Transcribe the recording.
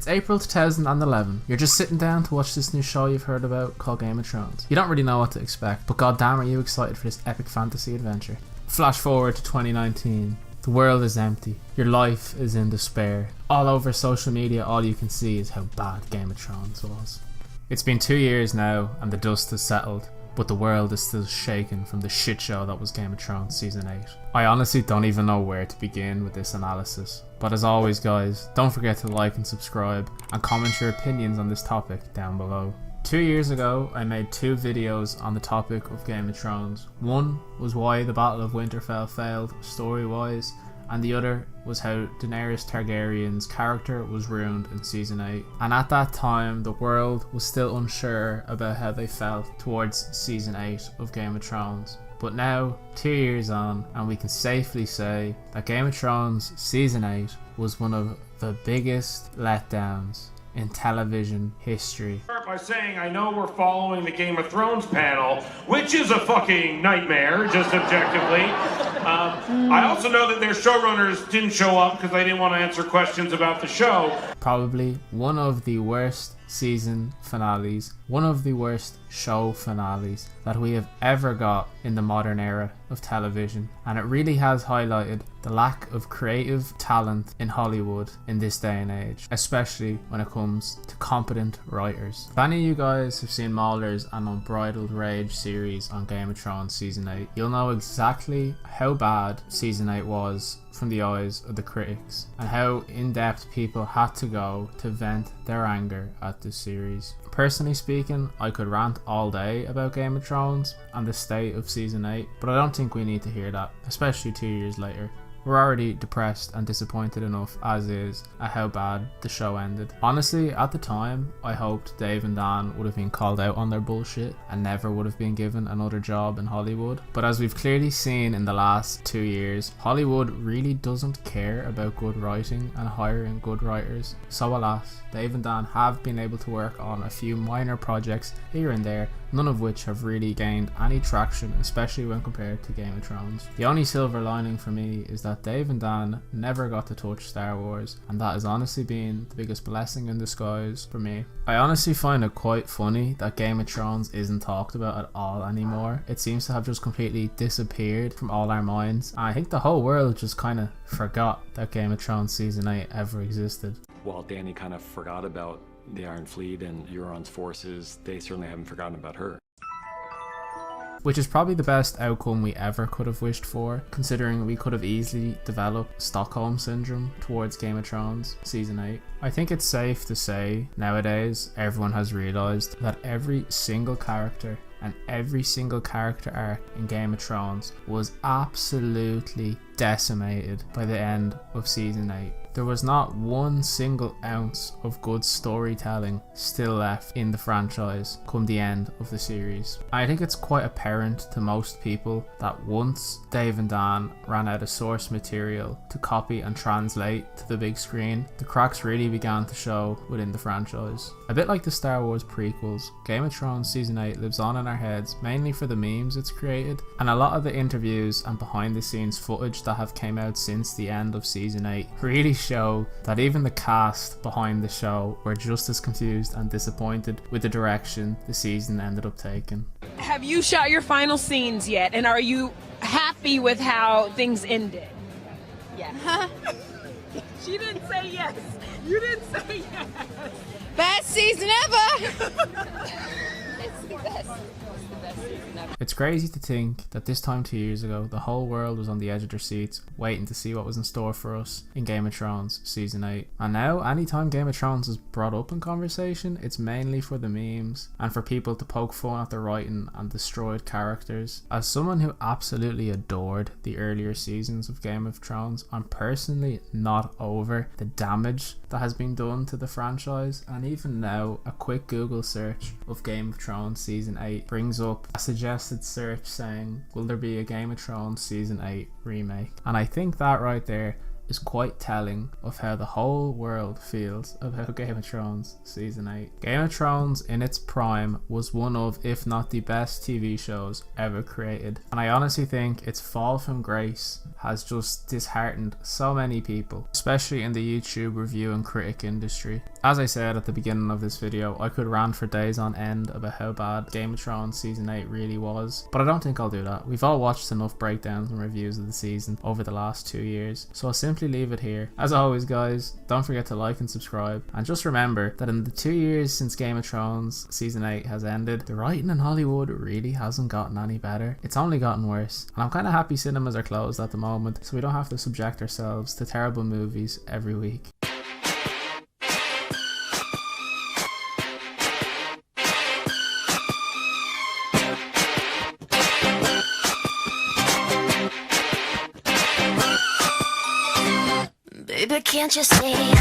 It's April 2011. You're just sitting down to watch this new show you've heard about called Game of Thrones. You don't really know what to expect, but goddamn are you excited for this epic fantasy adventure. Flash forward to 2019. The world is empty. Your life is in despair. All over social media, all you can see is how bad Game of Thrones was. It's been 2 years now and the dust has settled, but the world is still shaken from the shit show that was Game of Thrones Season 8. I honestly don't even know where to begin with this analysis. But as always guys, don't forget to like and subscribe and comment your opinions on this topic down below. 2 years ago, I made 2 videos on the topic of Game of Thrones. One was why the Battle of Winterfell failed story-wise, and the other was how Daenerys Targaryen's character was ruined in Season 8. And at that time, the world was still unsure about how they felt towards Season 8 of Game of Thrones. But now, 2 years on, and we can safely say that Game of Thrones Season 8 was one of the biggest letdowns in television history. By saying I know we're following the Game of Thrones panel, which is a fucking nightmare, just objectively. I also know that their showrunners didn't show up because they didn't want to answer questions about the show. Probably one of the worst season finales, one of the worst show finales that we have ever got in the modern era of television, and it really has highlighted the lack of creative talent in Hollywood in this day and age, especially when it comes to competent writers. If any of you guys have seen Mauler's and Unbridled Rage series on Game of Thrones Season 8, you'll know exactly how bad Season 8 was from the eyes of the critics, and how in-depth people had to go to vent their anger at this series. Personally speaking, I could rant all day about Game of Thrones and the state of Season 8, but I don't think we need to hear that, especially 2 years later. We're already depressed and disappointed enough as is at how bad the show ended. Honestly, at the time, I hoped Dave and Dan would have been called out on their bullshit and never would have been given another job in Hollywood. But as we've clearly seen in the last 2 years, Hollywood really doesn't care about good writing and hiring good writers. So alas, Dave and Dan have been able to work on a few minor projects here and there, none of which have really gained any traction, especially when compared to Game of Thrones. The only silver lining for me is that Dave and Dan never got to touch Star Wars, and that has honestly been the biggest blessing in disguise for me. I honestly find it quite funny that Game of Thrones isn't talked about at all anymore. It seems to have just completely disappeared from all our minds, and I think the whole world just kind of forgot that Game of Thrones Season 8 ever existed. While Dany kind of forgot about the Iron Fleet and Euron's forces, they certainly haven't forgotten about her. Which is probably the best outcome we ever could have wished for, considering we could have easily developed Stockholm Syndrome towards Game of Thrones Season 8. I think it's safe to say nowadays everyone has realised that every single character and every single character arc in Game of Thrones was absolutely decimated by the end of Season 8. There was not one single ounce of good storytelling still left in the franchise come the end of the series. I think it's quite apparent to most people that once Dave and Dan ran out of source material to copy and translate to the big screen, the cracks really began to show within the franchise. A bit like the Star Wars prequels, Game of Thrones Season 8 lives on in our heads mainly for the memes it's created, and a lot of the interviews and behind the scenes footage that have came out since the end of Season 8 really show that even the cast behind the show were just as confused and disappointed with the direction the season ended up taking. Have you shot your final scenes yet, and are you happy with how things ended? Yes. She didn't say yes. You didn't say yes. Best season ever! It's the best. It's the best season ever. It's crazy to think that this time 2 years ago, the whole world was on the edge of their seats, waiting to see what was in store for us in Game of Thrones Season 8. And now, anytime Game of Thrones is brought up in conversation, it's mainly for the memes and for people to poke fun at the writing and destroyed characters. As someone who absolutely adored the earlier seasons of Game of Thrones, I'm personally not over the damage that has been done to the franchise, and even now, a quick Google search of Game of Thrones Season 8 brings up a suggested search saying, will there be a Game of Thrones Season 8 remake? And I think that right there is quite telling of how the whole world feels about Game of Thrones Season 8. Game of Thrones in its prime was one of, if not the best TV shows ever created, and I honestly think its fall from grace has just disheartened so many people, especially in the YouTube review and critic industry. As I said at the beginning of this video, I could rant for days on end about how bad Game of Thrones Season 8 really was, but I don't think I'll do that. We've all watched enough breakdowns and reviews of the season over the last 2 years, so I'll simply leave it here. As always guys, don't forget to like and subscribe, and just remember that in the 2 years since Game of Thrones Season 8 has ended, the writing in Hollywood really hasn't gotten any better. It's only gotten worse, and I'm kind of happy cinemas are closed at the moment, so we don't have to subject ourselves to terrible movies every week. Baby, can't you see